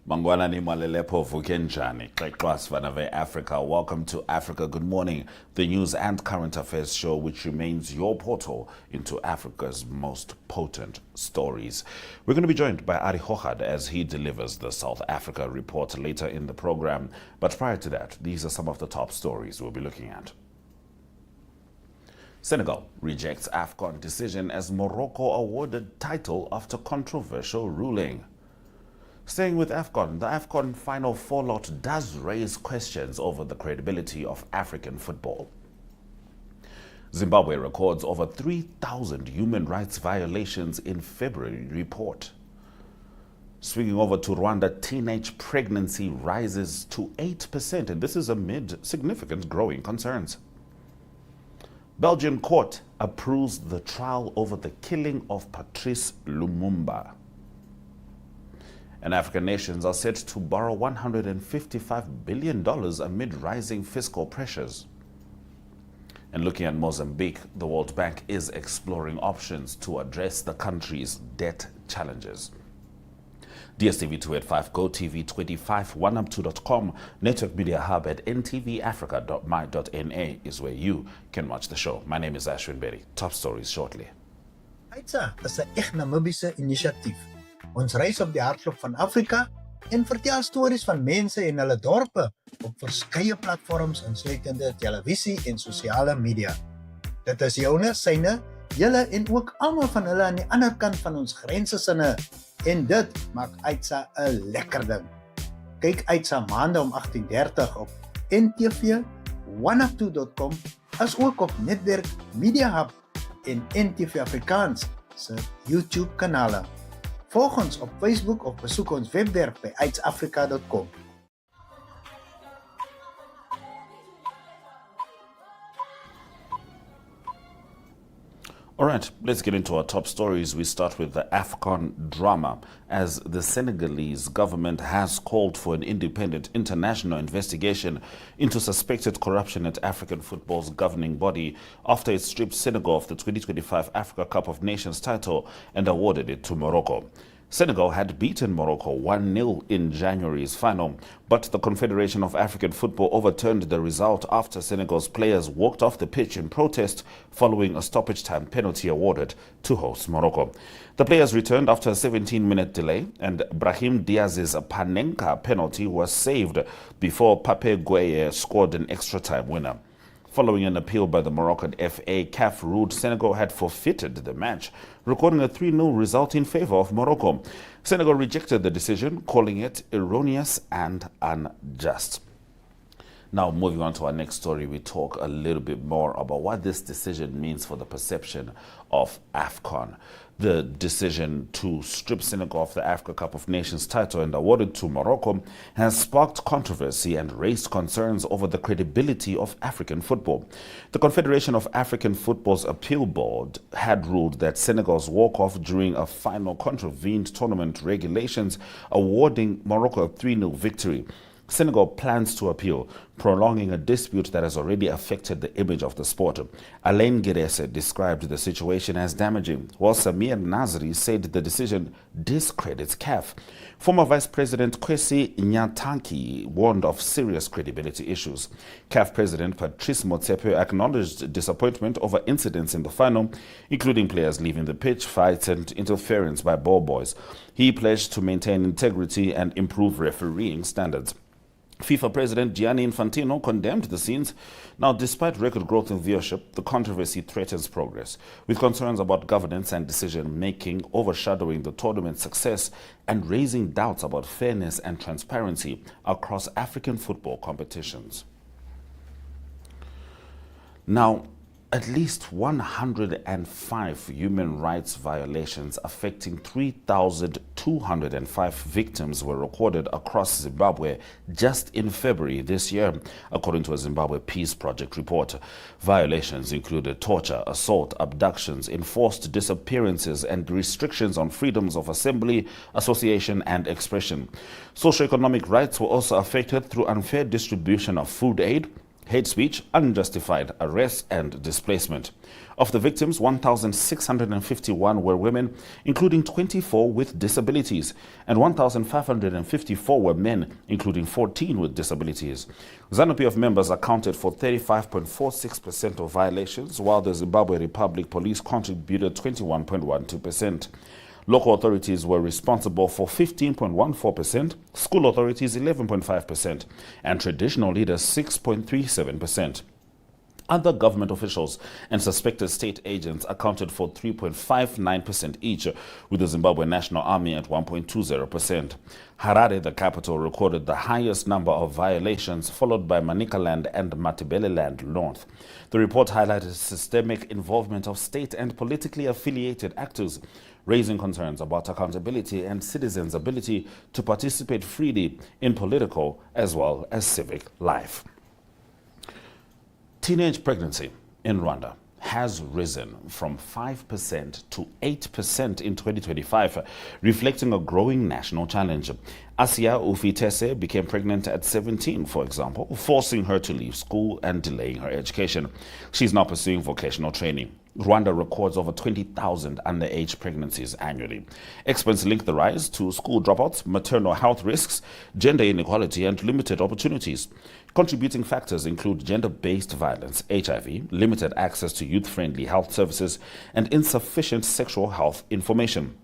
Mangwana ni Malelepo Vukenjani, Krekwas Vanave Africa. Welcome to Africa Good Morning, the news and current affairs show which remains your portal into Africa's most potent stories. We're going to be joined by Arrie Hougaard as he delivers the South Africa report later in the program. But prior to that, these are some of the top stories we'll be looking at. Senegal rejects AFCON decision as Morocco awarded title after controversial ruling. Staying with AFCON, the AFCON final fallout does raise questions over the credibility of African football. Zimbabwe records over 3,000 human rights violations in February report. Swinging over to Rwanda, teenage pregnancy rises to 8%, and this is amid significant growing concerns. Belgian court approves the trial over the killing of Patrice Lumumba. And African nations are set to borrow $155 billion amid rising fiscal pressures. And looking at Mozambique, the World Bank is exploring options to address the country's debt challenges. DSTV 285, GOTV 25, 1up2.com, Network Media Hub at NTVAFRIKA.MY.NA is where you can watch the show. My name is Ashwin Berry. Top stories shortly. AITSA is 'n echt Namibiese inisiatief. Ons reis op die hartklop van Afrika en vertel stories van mense en hulle dorpe op verskeie platforms insluitende televisie en sosiale media. Dit is joune, syne, julle en ook almal van hulle aan die ander kant van ons grense sinne. En dit maak AITSA 'n lekker ding. Kyk AITSA maande om 18:30 op NTV, 1up2.com, as ook op Netwerk Media Hub en NTV Afrikaans se YouTube kanale. Volg ons op Facebook of besoek ons webwerf by AITSAfrika.com. All right, let's get into our top stories. We start with the AFCON drama, as the Senegalese government has called for an independent international investigation into suspected corruption at African football's governing body after it stripped Senegal of the 2025 Africa Cup of Nations title and awarded it to Morocco. Senegal had beaten Morocco 1-0 in January's final, but the Confederation of African Football overturned the result after Senegal's players walked off the pitch in protest following a stoppage time penalty awarded to host Morocco. The players returned after a 17-minute delay, and Brahim Diaz's Panenka penalty was saved before Pape Gueye scored an extra-time winner. Following an appeal by the Moroccan FA, CAF ruled Senegal had forfeited the match, recording a 3-0 result in favor of Morocco. Senegal rejected the decision, calling it erroneous and unjust. Now, moving on to our next story, we talk a little bit more about what this decision means for the perception of AFCON. The decision to strip Senegal of the Africa Cup of Nations title and award it to Morocco has sparked controversy and raised concerns over the credibility of African football. The Confederation of African Football's appeal board had ruled that Senegal's walk-off during a final contravened tournament regulations, awarding Morocco a 3-0 victory. Senegal plans to appeal, prolonging a dispute that has already affected the image of the sport. Alain Giresse described the situation as damaging, while Samir Nasri said the decision discredits CAF. Former Vice President Kwesi Nyatanki warned of serious credibility issues. CAF President Patrice Lumumba acknowledged disappointment over incidents in the final, including players leaving the pitch, fights and interference by ball boys. He pledged to maintain integrity and improve refereeing standards. FIFA President Gianni Infantino condemned the scenes. Now, despite record growth in viewership, the controversy threatens progress, with concerns about governance and decision-making overshadowing the tournament's success and raising doubts about fairness and transparency across African football competitions. Now, at least 105 human rights violations affecting 3,205 victims were recorded across Zimbabwe just in February this year, according to a Zimbabwe Peace Project report. Violations included torture, assault, abductions, enforced disappearances, and restrictions on freedoms of assembly, association, and expression. Socioeconomic rights were also affected through unfair distribution of food aid, hate speech, unjustified arrest, and displacement. Of the victims, 1,651 were women, including 24 with disabilities, and 1,554 were men, including 14 with disabilities. ZANU-PF members accounted for 35.46% of violations, while the Zimbabwe Republic Police contributed 21.12%. Local authorities were responsible for 15.14%, school authorities 11.5%, and traditional leaders 6.37%. Other government officials and suspected state agents accounted for 3.59% each, with the Zimbabwe National Army at 1.20%. Harare, the capital, recorded the highest number of violations, followed by Manicaland and Matabeleland North. The report highlighted systemic involvement of state and politically affiliated actors, raising concerns about accountability and citizens' ability to participate freely in political as well as civic life. Teenage pregnancy in Rwanda has risen from 5% to 8% in 2025, reflecting a growing national challenge. Asia Ufitese became pregnant at 17, for example, forcing her to leave school and delaying her education. She's now pursuing vocational training. Rwanda records over 20,000 underage pregnancies annually. Experts link the rise to school dropouts, maternal health risks, gender inequality, and limited opportunities. Contributing factors include gender-based violence, HIV, limited access to youth-friendly health services, and insufficient sexual health information.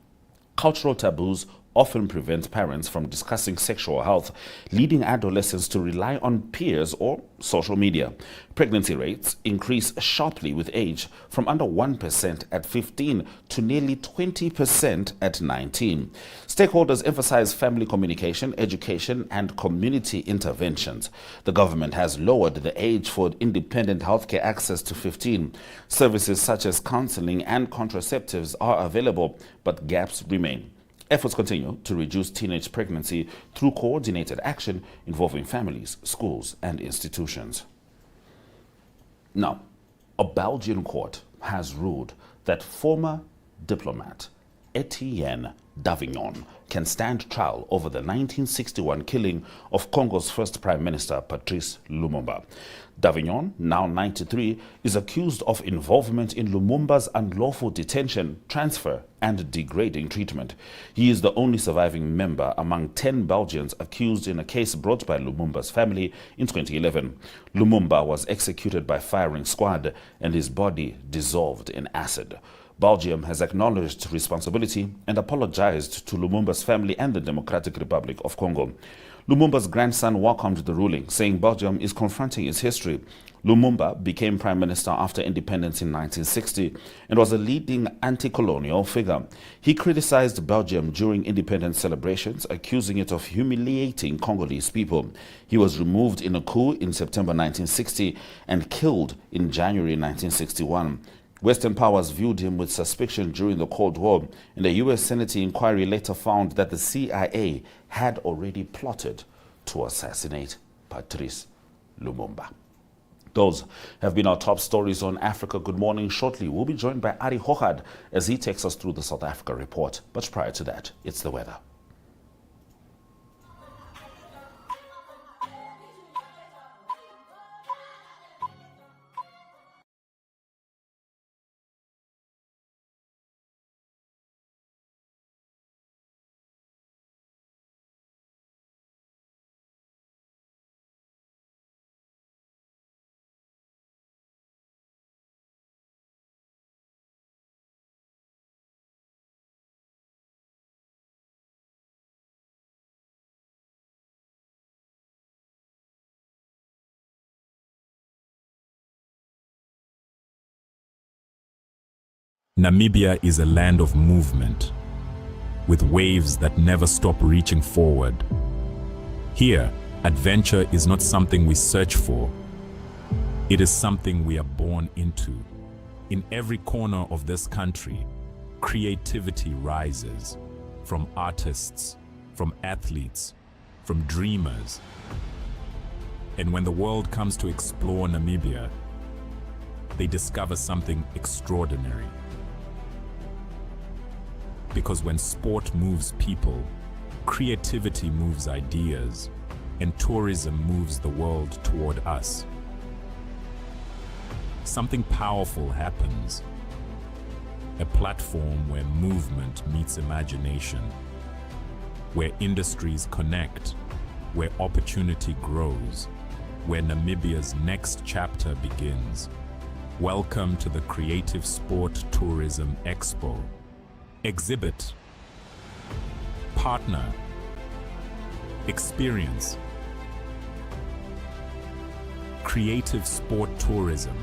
Cultural taboos often prevent parents from discussing sexual health, leading adolescents to rely on peers or social media. Pregnancy rates increase sharply with age, from under 1% at 15 to nearly 20% at 19. Stakeholders emphasize family communication, education, and community interventions. The government has lowered the age for independent healthcare access to 15. Services such as counseling and contraceptives are available, but gaps remain. Efforts continue to reduce teenage pregnancy through coordinated action involving families, schools, and institutions. Now, a Belgian court has ruled that former diplomat Etienne Davignon can stand trial over the 1961 killing of Congo's first Prime Minister Patrice Lumumba. Davignon, now 93, is accused of involvement in Lumumba's unlawful detention, transfer, and degrading treatment. He is the only surviving member among 10 Belgians accused in a case brought by Lumumba's family in 2011. Lumumba was executed by firing squad and his body dissolved in acid. Belgium has acknowledged responsibility and apologized to Lumumba's family and the Democratic Republic of Congo. Lumumba's grandson welcomed the ruling, saying Belgium is confronting its history. Lumumba became prime minister after independence in 1960 and was a leading anti-colonial figure. He criticized Belgium during independence celebrations, accusing it of humiliating Congolese people. He was removed in a coup in September 1960 and killed in January 1961. Western powers viewed him with suspicion during the Cold War, and a U.S. Senate inquiry later found that the CIA had already plotted to assassinate Patrice Lumumba. Those have been our top stories on Africa Good Morning. Shortly, we'll be joined by Arrie Hougaard as he takes us through the South Africa report. But prior to that, it's the weather. Namibia is a land of movement, with waves that never stop reaching forward. Here, adventure is not something we search for. It is something we are born into. In every corner of this country, creativity rises, from artists, from athletes, from dreamers. And when the world comes to explore Namibia, they discover something extraordinary. Because when sport moves people, creativity moves ideas, and tourism moves the world toward us. something powerful happens. A platform where movement meets imagination, where industries connect, where opportunity grows, where Namibia's next chapter begins. Welcome to the Creative Sport Tourism Expo. Exhibit, partner, experience. Creative Sport Tourism.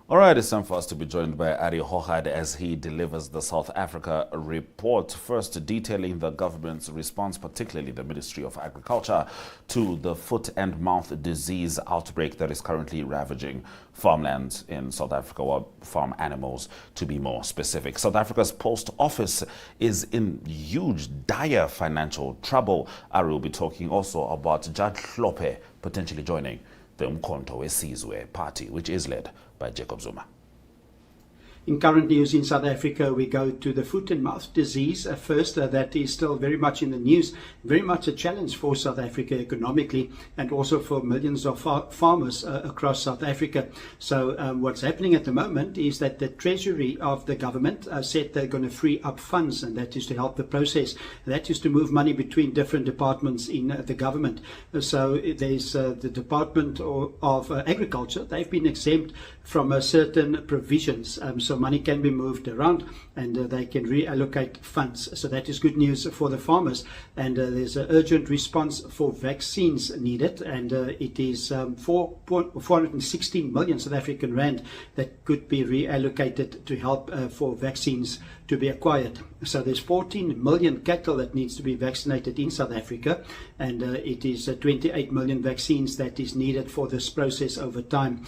All right, it's time for us to be joined by Arrie Hougaard as he delivers the South Africa report, first detailing the government's response, particularly the Ministry of Agriculture, to the foot and mouth disease outbreak that is currently ravaging farmlands in South Africa, or farm animals to be more specific. South Africa's post office is in huge, dire financial trouble. Arrie will be talking also about Judge Hlophe potentially joining the Umkhonto weSizwe party, which is led by Jacob Zuma. In current news in South Africa, we go to the foot and mouth disease first. That is still very much in the news, very much a challenge for South Africa economically and also for millions of farmers across South Africa. So what's happening at the moment is that the Treasury of the government said they're going to free up funds, and that is to help the process. That is to move money between different departments in the government. So there's the Department of Agriculture. They've been exempt from certain provisions. So money can be moved around and they can reallocate funds. So that is good news for the farmers. And there's an urgent response for vaccines needed. And it is 416 million South African rand that could be reallocated to help for vaccines to be acquired. So there's 14 million cattle that needs to be vaccinated in South Africa. And it is 28 million vaccines that is needed for this process over time.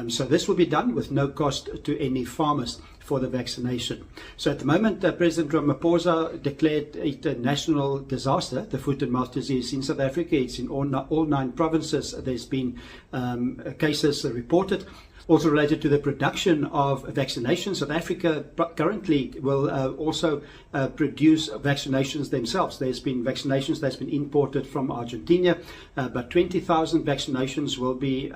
So this will be done with no cost to any farmers for the vaccination. So at the moment, President Ramaphosa declared it a national disaster, the foot and mouth disease in South Africa. It's in all 9 provinces. There's been cases reported. Also related to the production of vaccinations, South Africa currently will also produce vaccinations themselves. There's been vaccinations that's been imported from Argentina, but 20,000 vaccinations will be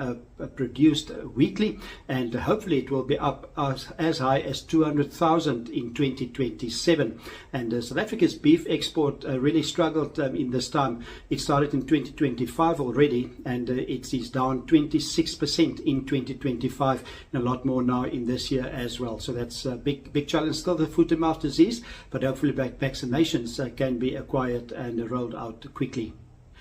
produced weekly, and hopefully it will be up as high as 200,000 in 2027. And South Africa's beef export really struggled in this time. It started in 2025 already, and it is down 26% in 2025. And a lot more now in this year as well. So that's a big challenge. Still the foot and mouth disease, but hopefully vaccinations can be acquired and rolled out quickly.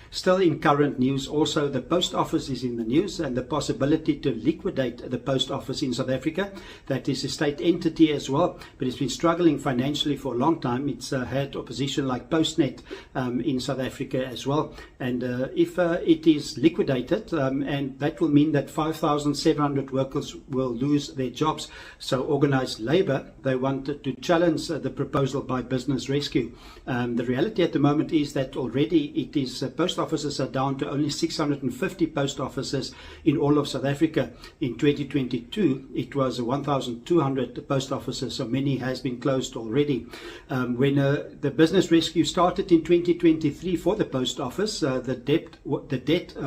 Still in current news, also the post office is in the news, and the possibility to liquidate the post office in South Africa. That is a state entity as well, but it's been struggling financially for a long time. It's had opposition like Postnet in South Africa as well. And if it is liquidated, and that will mean that 5,700 workers will lose their jobs. So organized labor, they wanted to challenge the proposal by Business Rescue. The reality at the moment is that already it is post offices are down to only 650 post offices in all of South Africa. In 2022, it was 1,200 post offices, so many has been closed already. When the Business Rescue started in 2023 for the post office, the debt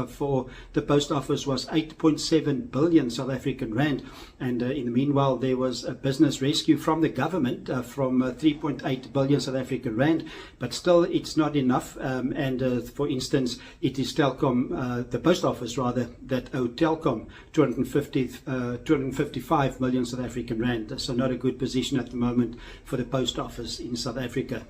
for the post office was 8.7 billion South African rand, and in the meanwhile there was a business rescue from the government from 3.8 billion South African rand, but still it's not enough. And for instance, it is Telkom, the post office rather, that owed Telkom 255 million South African rand. So not a good position at the moment for the post office in South Africa.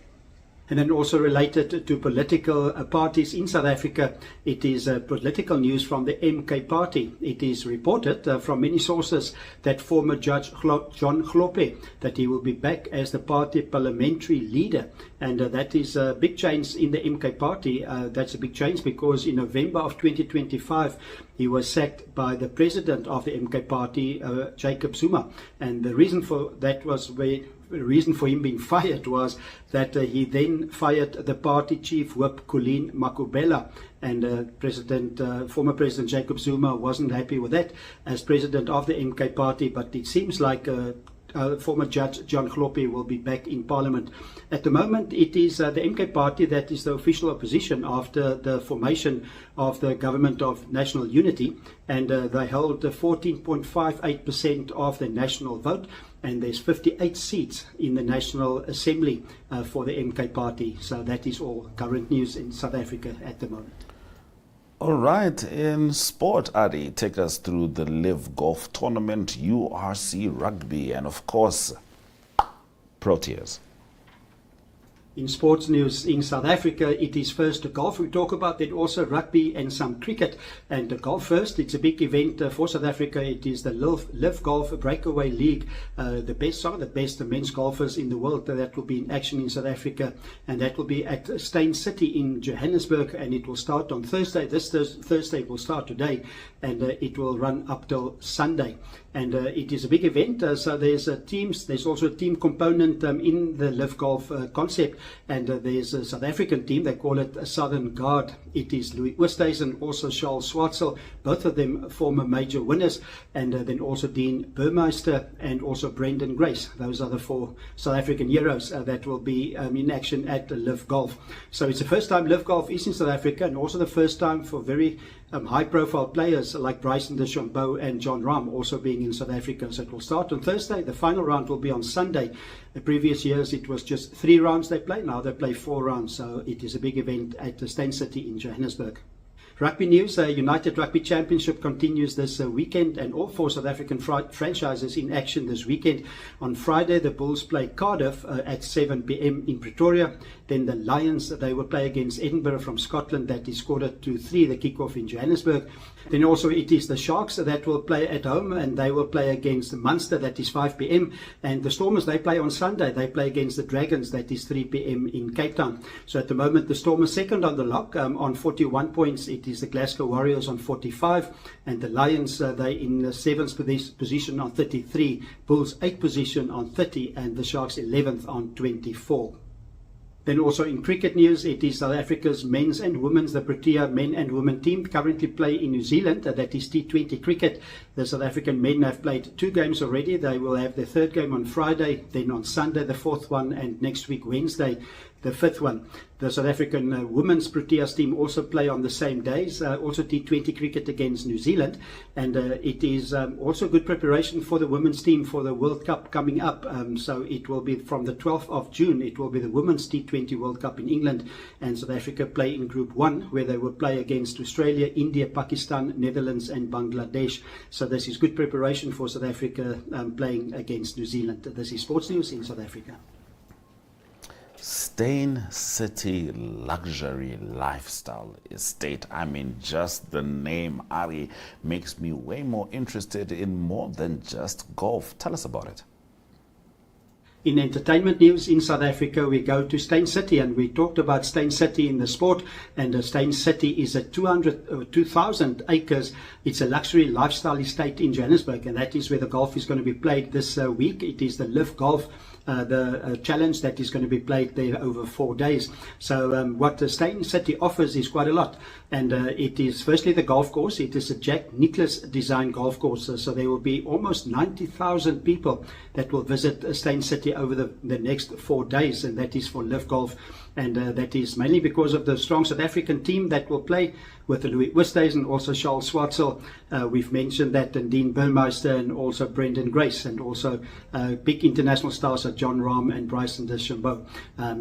And then also related to political parties in South Africa, it is political news from the MK party. It is reported from many sources that former Judge John Hlophe, that he will be back as the party parliamentary leader. And that is a big change in the MK party. That's a big change because in November of 2025, he was sacked by the president of the MK party, Jacob Zuma. And the reason for that was reason for him being fired was that he then fired the party chief whip Colleen Makubela, and former President Jacob Zuma wasn't happy with that as president of the MK party, but it seems like former Judge John Kloppy will be back in Parliament. At the moment, it is the MK party that is the official opposition after the formation of the Government of National Unity, and they hold 14.58% of the national vote, and there's 58 seats in the National Assembly for the MK party. So that is all current news in South Africa at the moment. All right, in sport, Arrie, take us through the Live Golf Tournament, URC Rugby, and of course, Proteas. In sports news in South Africa, it is first golf we talk about, then also rugby and some cricket. And the golf first, it's a big event for South Africa. It is the Live Golf Breakaway League, some of the best men's golfers in the world that will be in action in South Africa, and that will be at Steyn City in Johannesburg, and it will start on Thursday. This Thursday will start today, and it will run up till Sunday. And it is a big event, so there's teams. There's also a team component in the Live Golf concept, and there's a South African team. They call it a Southern Guard. It is Louis Oosthuizen, also Charles Swartzel, both of them former major winners, and then also Dean Burmeister and also Brendan Grace. Those are the 4 South African heroes that will be in action at the Live Golf. So it's the first time Live Golf is in South Africa, and also the first time for very high-profile players like Bryson DeChambeau and John Rahm also being in South Africa. So it will start on Thursday. The final round will be on Sunday. The previous years it was just 3 rounds they play. Now they play 4 rounds. So it is a big event at the Steyn City in Johannesburg. Rugby news, United Rugby Championship continues this weekend, and all 4 South African franchises in action this weekend. On Friday, the Bulls play Cardiff at 7 p.m. in Pretoria. Then the Lions, they will play against Edinburgh from Scotland. That is 2:45, the kickoff in Johannesburg. Then also it is the Sharks that will play at home, and they will play against Munster. That is 5 p.m. And the Stormers, they play on Sunday. They play against the Dragons. That is 3 p.m. in Cape Town. So at the moment, the Stormers second on the log on 41 points. It is the Glasgow Warriors on 45, and the Lions, they in the 7th position on 33, Bulls 8th position on 30, and the Sharks 11th on 24. Then also in cricket news, it is South Africa's men's and women's, the Protea men and women team currently play in New Zealand. That is T20 cricket. The South African men have played 2 games already. They will have their 3rd game on Friday, then on Sunday the 4th one, and next week Wednesday the 5th one. The South African women's Proteas team also play on the same days, also T20 cricket against New Zealand, and it is also good preparation for the women's team for the World Cup coming up. So it will be from the 12th of June, it will be the women's T20 World Cup in England, and South Africa play in Group 1, where they will play against Australia, India, Pakistan, Netherlands and Bangladesh. So this is good preparation for South Africa playing against New Zealand. This is sports news in South Africa. Steyn City Luxury Lifestyle Estate. I mean, just the name, Arrie, makes me way more interested in more than just golf. Tell us about it. In entertainment news in South Africa, we go to Steyn City, and we talked about Steyn City in the sport, and Steyn City is a 2,000 acres. It's a luxury lifestyle estate in Johannesburg, and that is where the golf is going to be played this week. It is the Live Golf challenge that is going to be played there over 4 days. So what the Steyn City offers is quite a lot, and it is firstly the golf course. It is a Jack Nicklaus designed golf course, so there will be almost 90,000 people that will visit Steyn City over the next 4 days, and that is for Live Golf, and that is mainly because of the strong South African team that will play with Louis Oosthuizen and also Charles Swartzel. We've mentioned that, and Dean Burmeister and also Brendan Grace, and also big international stars like John Rahm and Bryson DeChambeau.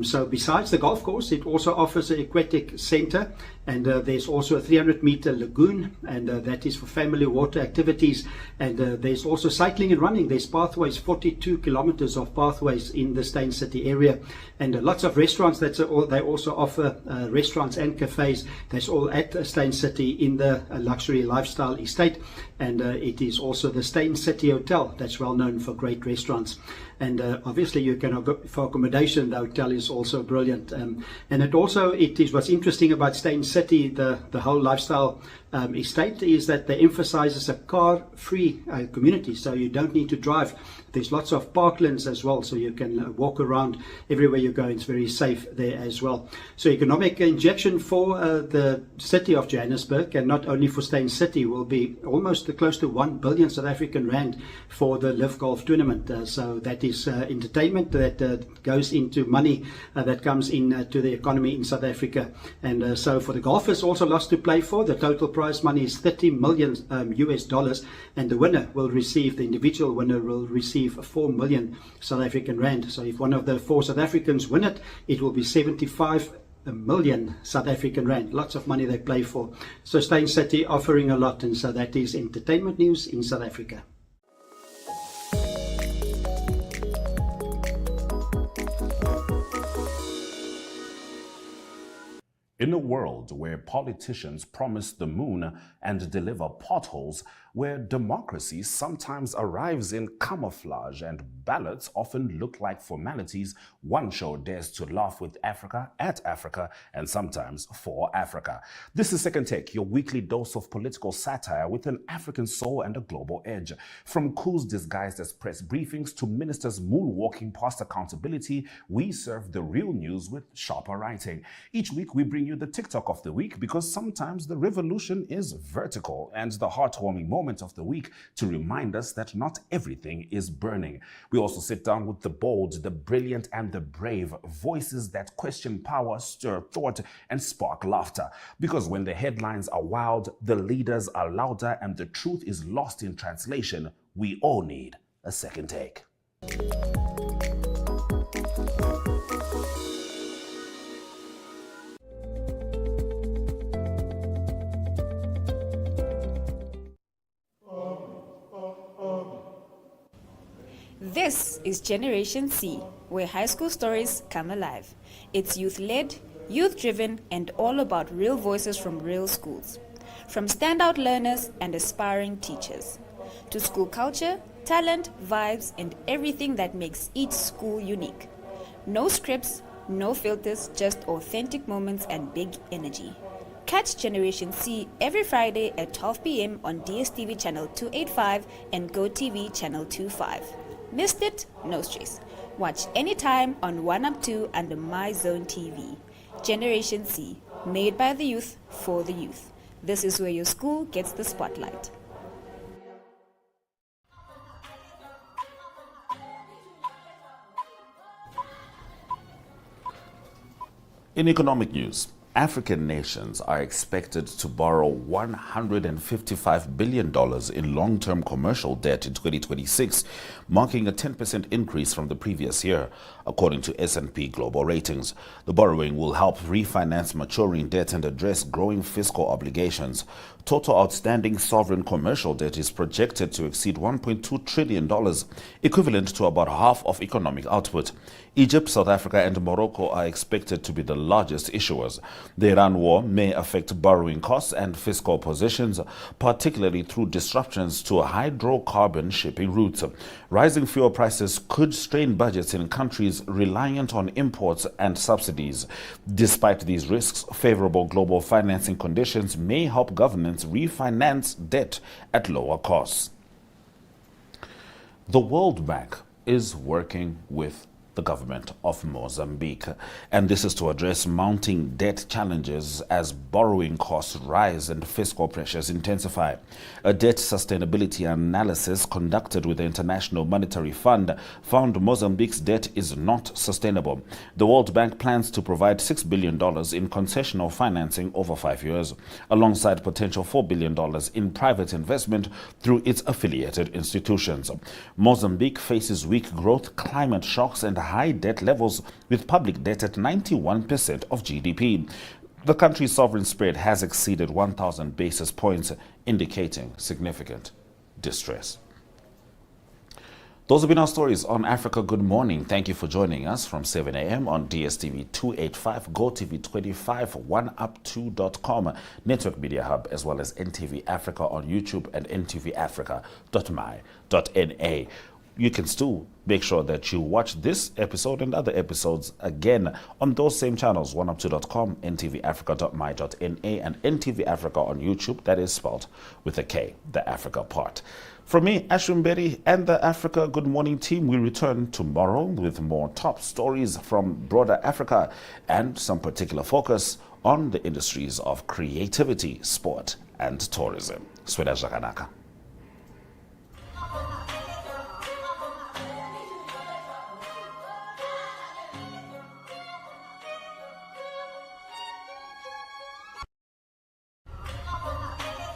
So besides the golf course, it also offers an aquatic center, and there's also a 300-meter lagoon, and that is for family water activities, and there's also cycling and running. There's pathways, 42 kilometers of pathways in the Steyn City area, and lots of restaurants. They also offer restaurants and cafes. That's all at Steyn City in the luxury lifestyle estate, and it is also the Steyn City Hotel that's well known for great restaurants. And obviously you can go for accommodation. The hotel is also brilliant, and it is what's interesting about Steyn City, the whole lifestyle estate is that they emphasizes a car-free community, so you don't need to drive. There's lots of parklands as well, so you can walk around everywhere you go. It's very safe there as well. So economic injection for the city of Johannesburg, and not only for Steyn City, will be almost close to 1 billion South African rand for the Live Golf tournament. So that is entertainment that goes into money that comes in to the economy in South Africa. And so for the golfers, also lots to play for. The total prize money is $30 million US, and the winner will receive, the individual winner will receive 4 million South African rand. So if one of the 4 South Africans win it, it will be 75 million South African rand. Lots of money they play for. So Steyn City offering a lot, and so that is entertainment news in South Africa. In a world where politicians promise the moon and deliver potholes, where democracy sometimes arrives in camouflage and ballots often look like formalities, one show dares to laugh with Africa, at Africa, and sometimes for Africa. This is Second Take, your weekly dose of political satire with an African soul and a global edge. From coups disguised as press briefings to ministers moonwalking past accountability, we serve the real news with sharper writing. Each week we bring you the TikTok of the week, because sometimes the revolution is vertical, and the heartwarming moment of the week to remind us that not everything is burning. We also sit down with the bold, the brilliant, and the brave, voices that question power, stir thought, and spark laughter. Because when the headlines are wild, the leaders are louder, and the truth is lost in translation, we all need a second take. This is Generation C, where high school stories come alive. It's youth-led, youth-driven, and all about real voices from real schools. From standout learners and aspiring teachers, to school culture, talent, vibes, and everything that makes each school unique. No scripts, no filters, just authentic moments and big energy. Catch Generation C every Friday at 12 p.m. on DSTV channel 285 and GOTV channel 25. Missed it? No stress. Watch anytime on 1UP2 under My Zone TV. Generation C, made by the youth for the youth. This is where your school gets the spotlight. In economic news, African nations are expected to borrow $155 billion in long-term commercial debt in 2026, marking a 10% increase from the previous year, according to S&P Global Ratings. The borrowing will help refinance maturing debt and address growing fiscal obligations. Total outstanding sovereign commercial debt is projected to exceed $1.2 trillion, equivalent to about half of economic output. Egypt, South Africa, and Morocco are expected to be the largest issuers. The Iran war may affect borrowing costs and fiscal positions, particularly through disruptions to hydrocarbon shipping routes. Rising fuel prices could strain budgets in countries reliant on imports and subsidies. Despite these risks, favorable global financing conditions may help governments refinance debt at lower costs. The World Bank is working with the government of Mozambique, and this is to address mounting debt challenges as borrowing costs rise and fiscal pressures intensify. A debt sustainability analysis conducted with the International Monetary Fund found Mozambique's debt is not sustainable. The World Bank plans to provide $6 billion in concessional financing over 5 years, alongside potential $4 billion in private investment through its affiliated institutions. Mozambique faces weak growth, climate shocks, and high debt levels, with public debt at 91% of GDP. The country's sovereign spread has exceeded 1,000 basis points, indicating significant distress. Those have been our stories on Africa Good Morning. Thank you for joining us from 7 a.m. on DSTV 285, GOTV 25, 1UP2.com, Network Media Hub, as well as NTV Africa on YouTube and NTVAFRIKA.MY.NA. you can still make sure that you watch this episode and other episodes again on those same channels, 1up2.com, NTVAFRIKA.MY.NA, and NTV Africa on YouTube. That is spelled with a K, the Africa part. From me, Ashwin Berry, and the Africa Good Morning team, we return tomorrow with more top stories from broader Africa and some particular focus on the industries of creativity, sport, and tourism. Sweda Jaganaka.